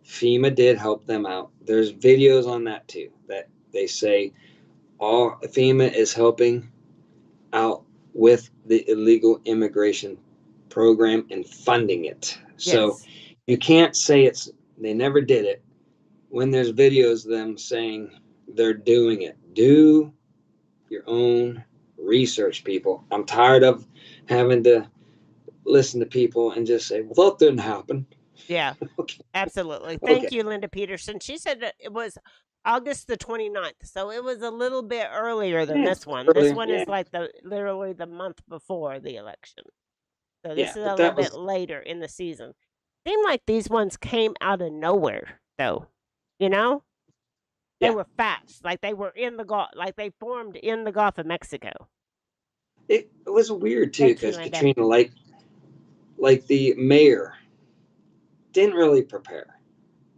FEMA did help them out. There's videos on that too, that they say all FEMA is helping out with the illegal immigration program and funding it. So you can't say they never did it when there's videos of them saying they're doing it. Do your own research, people. I'm tired of having to listen to people and just say, well, that didn't happen. Yeah, Okay. Absolutely. Thank you, Linda Peterson. She said that it was August the 29th, so it was a little bit earlier than this one. This one is like literally the month before the election. So this is a little bit later in the season. Seemed like these ones came out of nowhere, though. You know? They Yeah. were fast, like they were in the Gulf, like they formed in the Gulf of Mexico. It was weird too, Thank you, because Linda. Katrina, like the mayor, didn't really prepare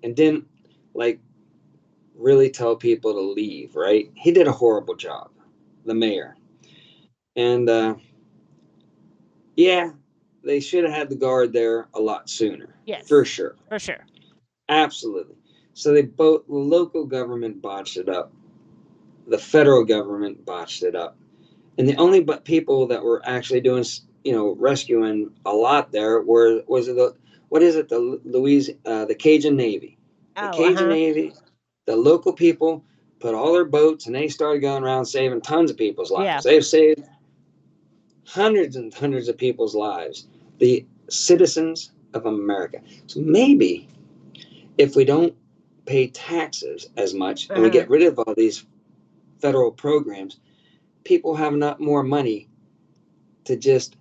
and didn't like really tell people to leave. Right? He did a horrible job, the mayor, and yeah, they should have had the guard there a lot sooner. Yes, For sure. for sure. Absolutely. So the local government botched it up. The federal government botched it up. And the only people that were actually doing, rescuing a lot there was the, what is it? The Cajun Navy. The Oh, Cajun Navy, the local people put all their boats and they started going around saving tons of people's lives. Yeah. They've saved hundreds and hundreds of people's lives. The citizens of America. So maybe if we don't pay taxes as much and we get rid of all these federal programs, people have not more money to just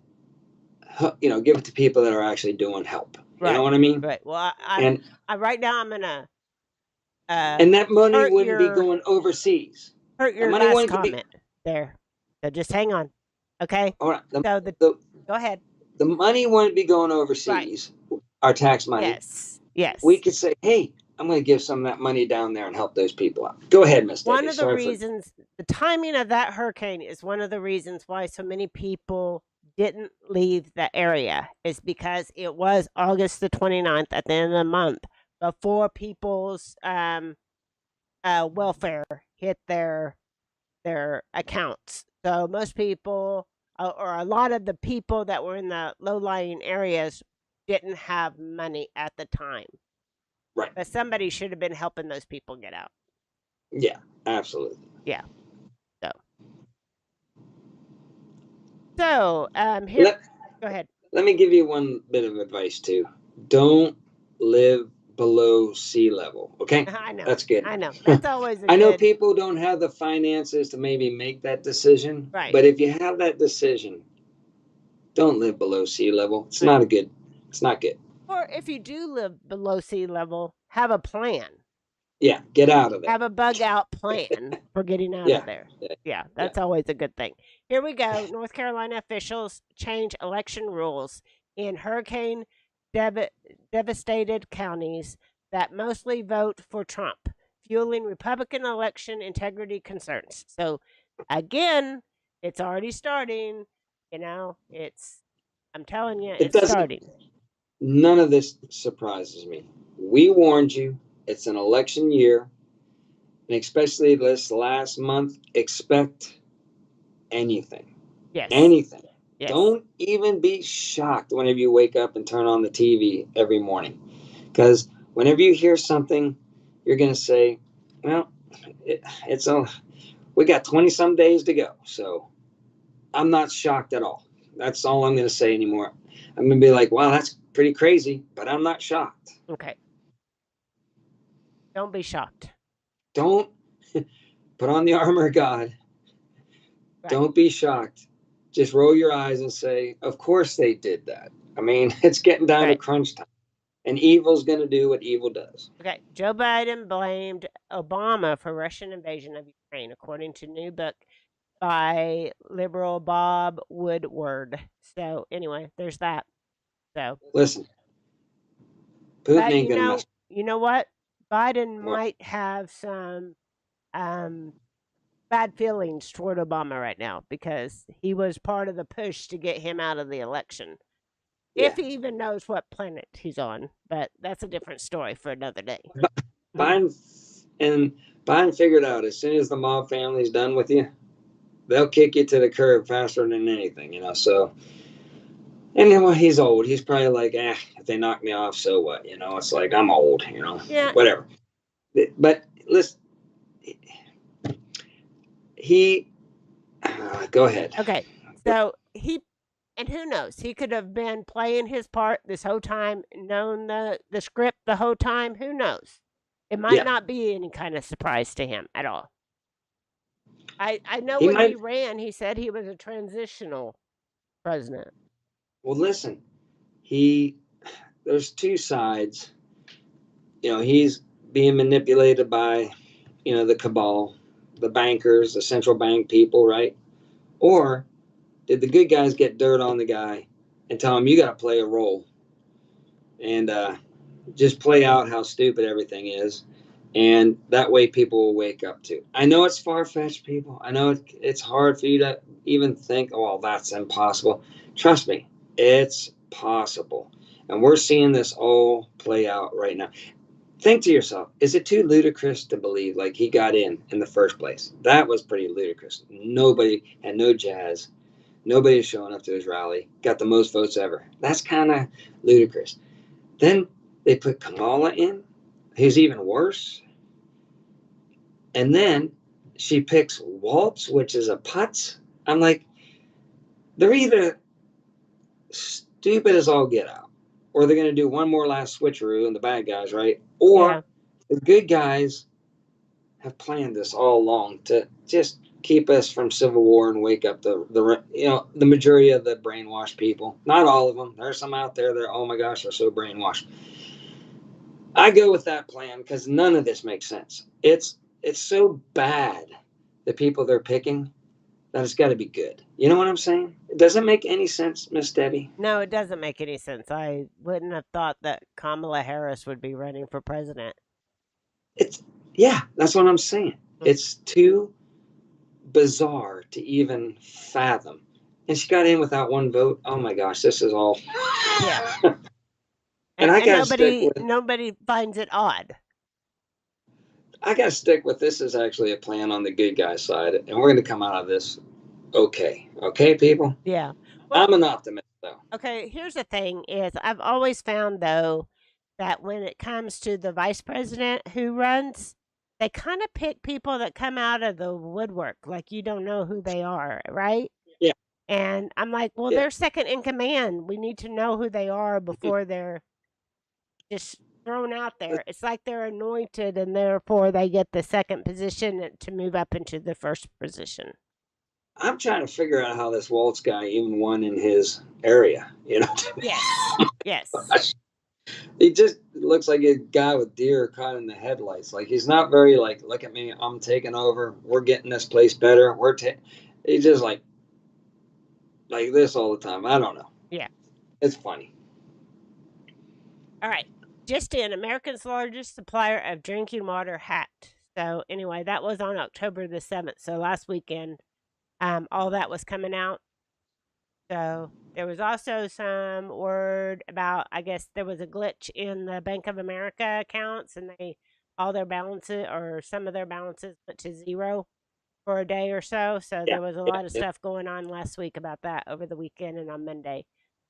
give it to people that are actually doing help. You Right. know what I mean? Right. Well, And right now I'm gonna and that money hurt wouldn't be your going overseas. hurt your money last wouldn't be- comment there. So just hang on, okay? All right. So The go ahead. the money wouldn't be going overseas. Our tax money. Yes. Yes. We could say, hey, I'm going to give some of that money down there and help those people out. Go ahead, Miss One Debbie. of the reasons, the timing of that hurricane is one of the reasons why so many people didn't leave the area, is because it was August the 29th at the end of the month before people's welfare hit their accounts. So most people, or a lot of the people that were in the low-lying areas, didn't have money at the time. Right. But somebody should have been helping those people get out. Yeah, absolutely. Yeah. So here, go ahead. Let me give you one bit of advice too. Don't live below sea level. Okay, I know. that's good. I know. That's always. I know people don't have the finances to maybe make that decision. Right. But if you have that decision, don't live below sea level. It's not good. It's not good. Or if you do live below sea level, have a plan. Yeah, get out of there. Have a bug out plan for getting out of there. Yeah, that's always a good thing. Here we go. North Carolina officials change election rules in hurricane devastated counties that mostly vote for Trump, fueling Republican election integrity concerns. So, again, it's already starting. I'm telling you, it's starting. None of this surprises me. We warned you. It's an election year. And especially this last month, expect anything. Yes. Anything. Yes. Don't even be shocked whenever you wake up and turn on the TV every morning. Because whenever you hear something, you're going to say, well, we got 20 some days to go. So I'm not shocked at all. That's all I'm going to say anymore. I'm going to be like, wow, that's pretty crazy, but I'm not shocked. Okay. Don't be shocked. Don't put on the armor of God. Right. Don't be shocked. Just roll your eyes and say, of course they did that. I mean, it's getting down to crunch time. And evil's going to do what evil does. Okay. Joe Biden blamed Obama for Russian invasion of Ukraine, according to a new book by liberal Bob Woodward. So anyway, there's that. So listen, Putin ain't going to mess. You know what? Biden might have some bad feelings toward Obama right now because he was part of the push to get him out of the election. Yeah. If he even knows what planet he's on, but that's a different story for another day. Biden figured out as soon as the mob family's done with you, they'll kick you to the curb faster than anything, So, and then he's old. He's probably like, if they knock me off, so what? It's like I'm old, Yeah. Whatever. But listen, go ahead. Okay, so and who knows? He could have been playing his part this whole time, known the script the whole time. Who knows? It might not be any kind of surprise to him at all. I know when he ran, he said he was a transitional president. Well, listen, there's two sides. He's being manipulated by the cabal, the bankers, the central bank people, right? Or did the good guys get dirt on the guy and tell him you got to play a role and just play out how stupid everything is? And that way people will wake up too. I know it's far-fetched, people. I know it's hard for you to even think, oh, well, that's impossible. Trust me, it's possible. And we're seeing this all play out right now. Think to yourself, is it too ludicrous to believe like he got in the first place? That was pretty ludicrous. Nobody had no jazz. Nobody is showing up to his rally. Got the most votes ever. That's kind of ludicrous. Then they put Kamala in, who's even worse. And then she picks Waltz, which is a putz. I'm like, they're either stupid as all get out, or they're going to do one more last switcheroo and the bad guys, right? Or Yeah. the good guys have planned this all along to just keep us from civil war and wake up the majority of the brainwashed people. Not all of them. There's some out there that, oh my gosh, are so brainwashed. I go with that plan because none of this makes sense. It's so bad, the people they're picking, that it's got to be good. You know what I'm saying? It doesn't make any sense, Miss Debbie. No, it doesn't make any sense. I wouldn't have thought that Kamala Harris would be running for president. It's yeah, that's what I'm saying. It's too bizarre to even fathom. And she got in without one vote. Oh my gosh, this is all. Yeah. And I gotta stick with. nobody finds it odd. I gotta stick with this is actually a plan on the good guy side, and we're gonna come out of this okay. Okay, people. Yeah. Well, I'm an optimist though. okay, here's the thing is I've always found though that when it comes to the vice president who runs, they kind of pick people that come out of the woodwork, like you don't know who they are, right? Yeah. And I'm like, well, Yeah. they're second in command. We need to know who they are before they're just thrown out there. It's like they're anointed and therefore they get the second position to move up into the first position. I'm trying to figure out how this Waltz guy even won in his area. Yes. Yes. He just looks like a guy with deer caught in the headlights. Like he's not very like, look at me, I'm taking over. We're getting this place better. He's just like this all the time. I don't know. Yeah. It's funny. All right. Just in, America's largest supplier of drinking water hacked. So anyway, that was on October the 7th. So last weekend, all that was coming out. So there was also some word about, I guess there was a glitch in the Bank of America accounts and all their balances or some of their balances went to zero for a day or so. So there was a lot of stuff going on last week about that over the weekend and on Monday.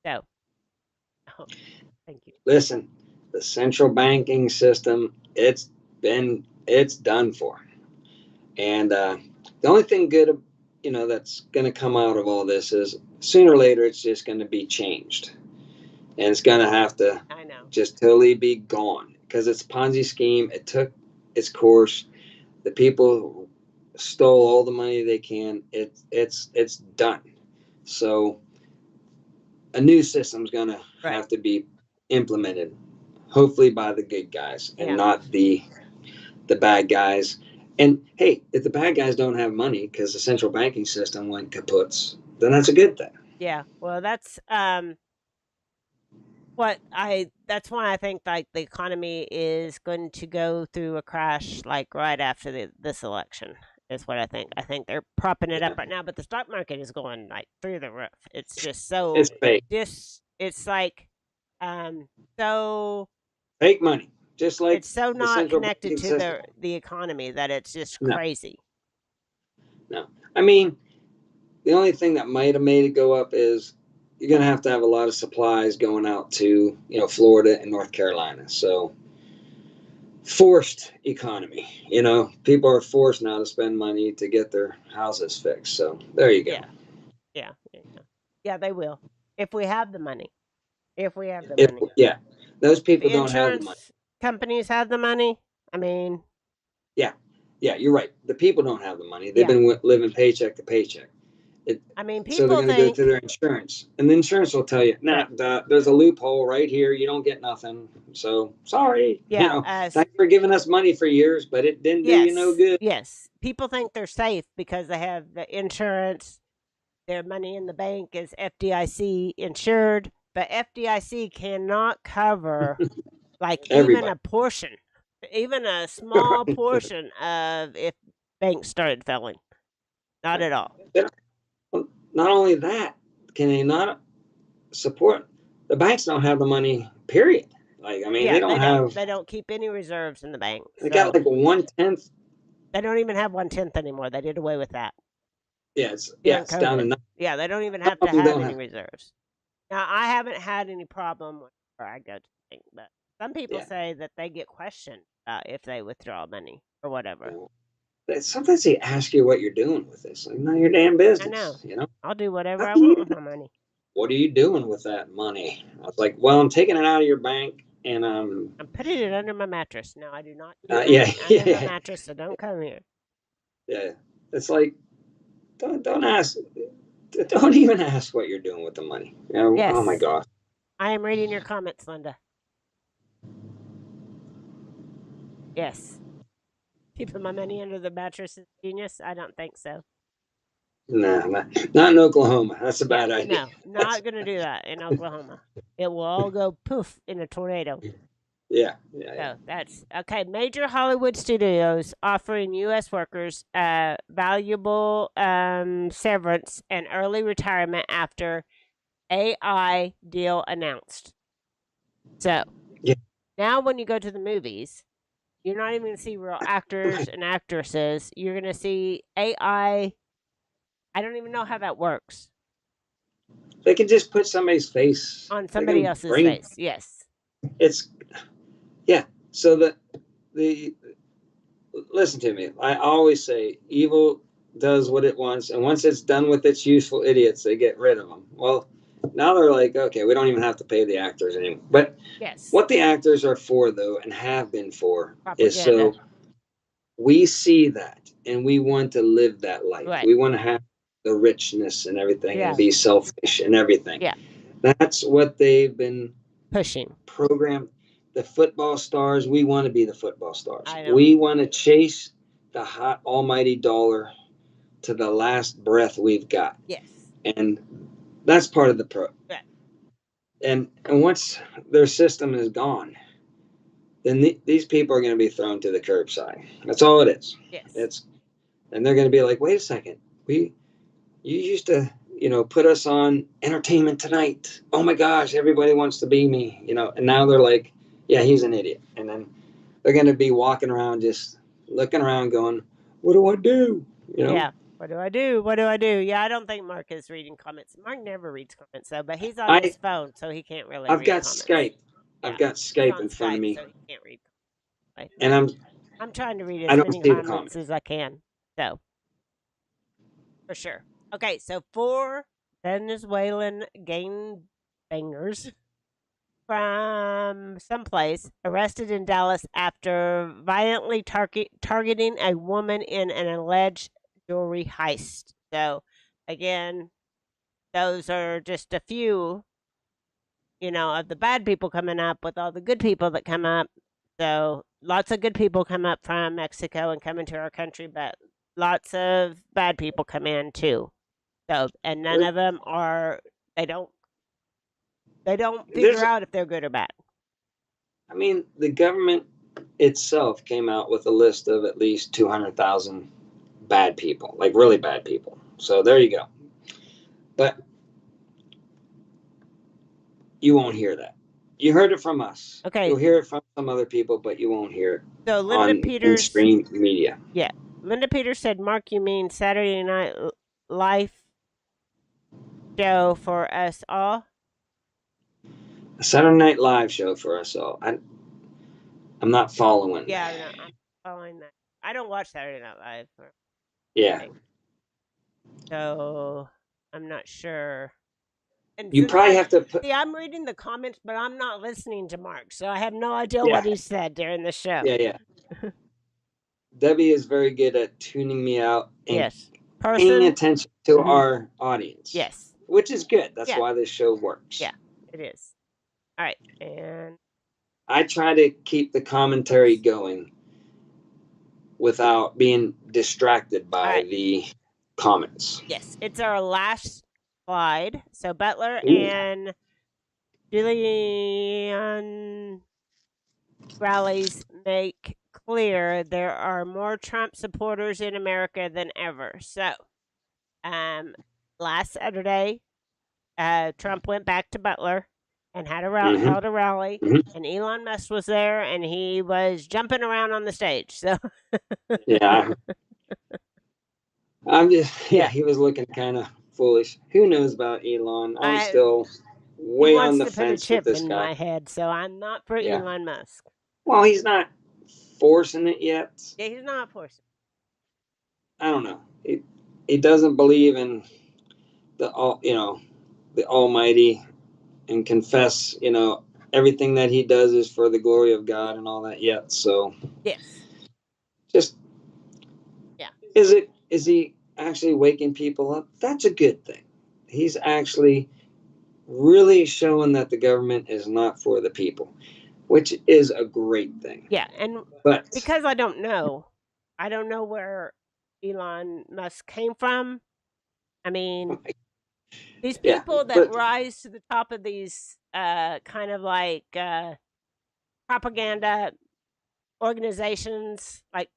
So thank you. Listen, the central banking system, it's done for. And the only thing good, that's going to come out of all this is sooner or later it's just going to be changed. And it's going to have to just totally be gone because it's a Ponzi scheme. It took its course. The people stole all the money they can. It's done. So a new system's going to have to be implemented, hopefully by the good guys and not the bad guys. And hey, if the bad guys don't have money because the central banking system went kaputs, then that's a good thing. Yeah, well, that's that's why I think like the economy is going to go through a crash like right after this election. Is what I think. I think they're propping it up right now, but the stock market is going like through the roof. It's just so it's fake. It's like so fake money. Just like it's so not connected to the economy that it's just crazy. No. I mean, the only thing that might have made it go up is you're going to have a lot of supplies going out to, Florida and North Carolina. So forced economy, people are forced now to spend money to get their houses fixed. So there you go. Yeah, they will. If we have the money. Money. Yeah. Those people don't have the money. Companies have the money. I mean, yeah, you're right. The people don't have the money. They've been living paycheck to paycheck. I mean, So they're people going to go think to their insurance, and the insurance will tell you, nah, there's a loophole right here. You don't get nothing. So sorry, yeah, thanks for giving us money for years, but it didn't do you no good. yes. People think they're safe because they have the insurance. Their money in the bank is FDIC insured, but FDIC cannot cover like even Everybody. a portion, even a small portion of if banks started failing. Not at all. Well, not only that, can they not support? The banks don't have the money. Period. Like I mean, they Yeah, don't have. they don't keep any reserves in the bank. They got So like 1/10. they don't even have 1/10 anymore. They did away with that Yeah, during it's down to COVID. nothing. Yeah, they don't even Some have of to them have don't any have. reserves. Now, I haven't had any problem where I go to the bank, but some people Yeah. say that they get questioned if they withdraw money or whatever. Sometimes they ask you what you're doing with this. Like, none of your damn I business. know. I'll do whatever How I can want you? with my money. What are you doing with that money? I was like, well, I'm taking it out of your bank, and I'm putting it under my mattress. No, I do not keep yeah, money under my yeah, mattress, so don't come here. yeah. It's like don't ask. Don't even ask what you're doing with the money. Oh my Yes, gosh. I am reading your comments, Linda. Yes. Keeping my money under the mattress is genius? I don't think so. Nah, not in Oklahoma. That's a Yeah, bad idea. no, not going to do that in Oklahoma. It will all go poof in a tornado. Yeah. So that's okay. Major Hollywood studios offering U.S. workers valuable severance and early retirement after AI deal announced. So Yeah. now, when you go to the movies, you're not even going to see real actors and actresses. You're going to see AI. I don't even know how that works They can just put somebody's face. on They somebody can else's bring. face. Yes. It's yeah. So the listen to me. I always say evil does what it wants, and once it's done with its useful idiots, they get rid of them. Well, now they're like, okay, we don't even have to pay the actors anymore. But Yes. what the actors are for, though, and have been for, is Propaganda. so we see that and we want to live that life. Right. We want to have the richness and everything Yeah. and be selfish and everything. Yeah. That's what they've been Pushing. programmed. The football stars, we want to be the football stars. I know. We want to chase the hot almighty dollar to the last breath we've got. Yes. And that's part of the pro. Yeah. And once their system is gone, then these people are going to be thrown to the curbside. That's all it is. Yes. And they're going to be like, wait a second, you used to put us on Entertainment Tonight. Oh my gosh, everybody wants to be me, and now they're like, yeah, he's an idiot. And then they're going to be walking around just looking around going, what do I do? Yeah. What do I do? What do I do? Yeah, I don't think Mark is reading comments. Mark never reads comments though, but he's on his phone, so he can't really. I've read got comments. Skype. Yeah, I've got he's Skype on in front of me, so he can't read. Right. and I'm trying to read I as don't many see the comments comments. as I can. So for sure. Okay, so 4 Venezuelan gangbangers from someplace arrested in Dallas after violently targeting a woman in an alleged jewelry heist. So, again, those are just a few, of the bad people coming up with all the good people that come up. So, lots of good people come up from Mexico and come into our country, but lots of bad people come in too. So, and none of them they don't figure out if they're good or bad. I mean, the government itself came out with a list of at least 200,000 bad people, like really bad people. So there you go. But you won't hear that. You heard it from us. Okay. You'll hear it from some other people, but you won't hear it So Linda on Peters, mainstream media. Yeah. Linda Peters said, Mark, you mean Saturday Night Live show for us all? A Saturday Night Live show for us all. I'm not following. Yeah, no, I'm following that. I don't watch Saturday Night Live. Yeah. So I'm not sure. And you probably have to put. See, I'm reading the comments, but I'm not listening to Mark, so I have no idea Yeah. what he said during the show. Yeah. Debbie is very good at tuning me out. And Yes. paying person. attention to Mhm. our audience. Yes. Which is good. That's Yeah. why this show works. Yeah, it is. All right. And I try to keep the commentary going without being distracted all by right. the comments. Yes, it's our last slide. So Butler Ooh. and Julian rallies make clear there are more Trump supporters in America than ever. So, last Saturday, Trump went back to Butler and had held a rally, Mhm. and Elon Musk was there, and he was jumping around on the stage. So, Yeah. I'm just, yeah, he was looking kind of foolish. Who knows about Elon? I'm I still he way on wants the to put a fence with chip this in my guy. head, so I'm not for Yeah. Elon Musk. Well, he's not forcing it yet. Yeah, he's not forcing. I don't know. He doesn't believe in the the Almighty and confess, everything that he does is for the glory of God and all that yet. So Yes. just Yeah. is he actually waking people up? That's a good thing. He's actually really showing that the government is not for the people, which is a great thing. Yeah, and But because I don't know where Elon Musk came from. I mean, these yeah, people that but rise to the top of these kind of like propaganda organizations like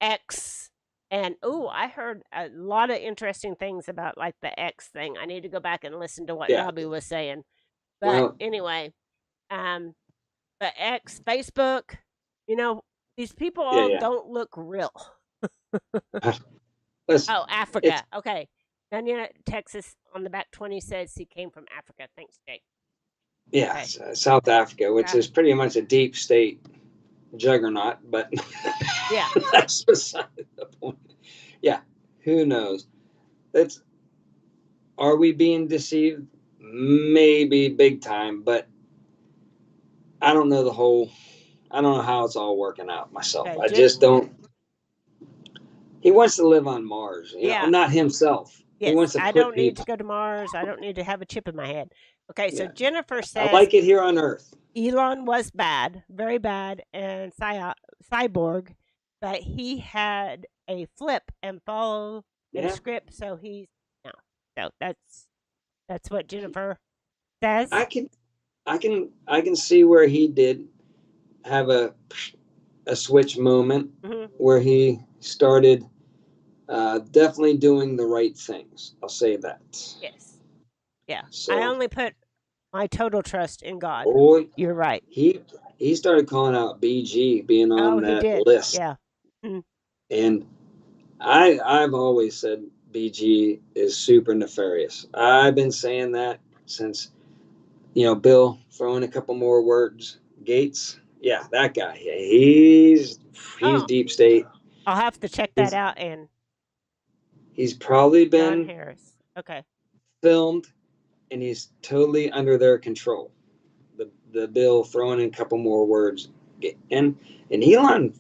X, and I heard a lot of interesting things about like the X thing. I need to go back and listen to what yeah, Nobby was saying. But well, anyway, but X, Facebook, you know, these people yeah, all yeah. don't look real. Listen, Oh, it's Africa. Okay. Daniel Texas on the back 20 says he came from Africa. Thanks, Jake. yeah, Okay. South Africa, which Uh, is pretty much a deep state juggernaut, but yeah. that's beside the point. Yeah, who knows? It's Are we being deceived? Maybe big time, but I don't know I don't know how it's all working out myself. Okay. I just don't. He wants to live on Mars, Yeah. not himself. He Yes. wants to I put don't need to people. go to Mars. I don't need to have a chip in my head. Okay. So Yeah, Jennifer I says like it here on Earth. Elon was bad, very bad, and cyborg, but he had a flip and follow in a Yeah, script. So he's no. So that's what Jennifer says. I can, I can see where he did have a switch moment Hmm. where he started definitely doing the right things. I'll say that. Yes. Yeah. I So, only put my total trust in God. boy, You're right. he he started calling out BG being Oh, on he that did. list, Yeah. Mm. and I've always said BG is super nefarious. I've been saying that since Bill throwing a couple more words. Gates, yeah, that guy. Yeah, he's Oh, deep state. I'll have to check that He's out. And he's probably John been Harris. Okay. filmed, and he's totally under their control. The Bill throwing in a couple more words, and Elon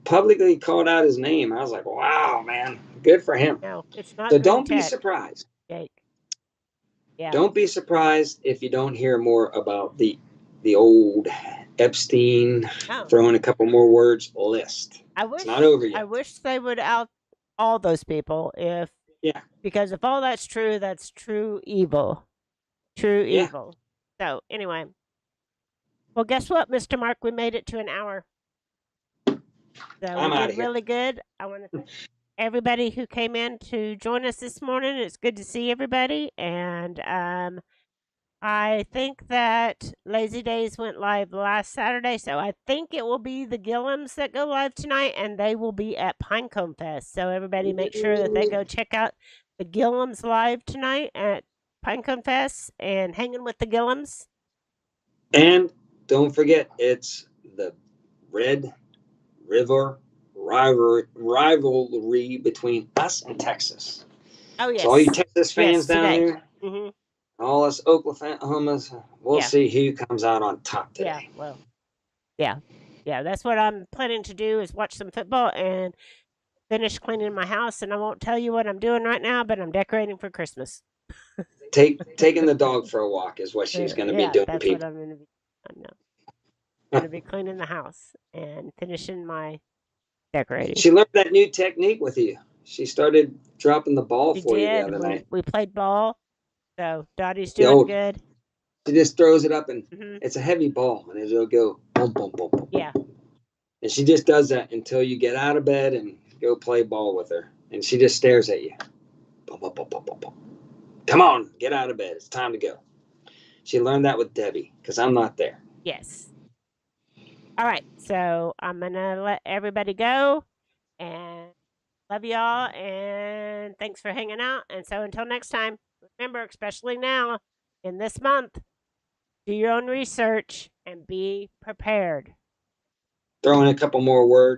publicly called out his name. I was like, wow, man, good for him. No, it's not So green don't be tech, surprised. Jake. Yeah. Don't be surprised if you don't hear more about the old Epstein Oh, throwing a couple more words list. I It's wish not over I yet. wish they would out all those people Yeah, because if all that's true evil. True yeah. evil. So anyway. Well, guess what, Mr. Mark? We made it to an hour. So we I'm out did of here. really good. I want to thank everybody who came in to join us this morning. It's good to see everybody. And I think that Lazy Days went live last Saturday, so I think it will be the Gillums that go live tonight, and they will be at Pinecone Fest. So everybody make sure that they go check out the Gillums live tonight at Pinecone Fest and hanging with the Gillums. And don't forget, it's the Red River rivalry between us and Texas. Oh So all you yes, Texas fans yes, down today. there, Hmm. all us Oklahomas, we'll Yeah, see who comes out on top yeah. today. Well, yeah, yeah. That's what I'm planning to do is watch some football and finished cleaning my house, and I won't tell you what I'm doing right now, but I'm decorating for Christmas. Taking the dog for a walk is what she's going to be Yeah, doing, that's what people. I'm going to be doing now. I'm going to be cleaning the house and finishing my decorating. She learned that new technique with you. She started dropping the ball She for you the did. other night. We played ball, so Dottie's The doing old, good. she just throws it up, and Mhm. it's a heavy ball, and it'll go boom, boom, boom, boom. Yeah. And she just does that until you get out of bed and go play ball with her. And she just stares at you. Boom, boom, boom, boom, boom, boom. Come on, get out of bed. It's time to go. She learned that with Debbie because I'm not there. Yes. All right, so I'm going to let everybody go, and love y'all, and thanks for hanging out. And so until next time, remember, especially now in this month, do your own research and be prepared. Throw in a couple more words.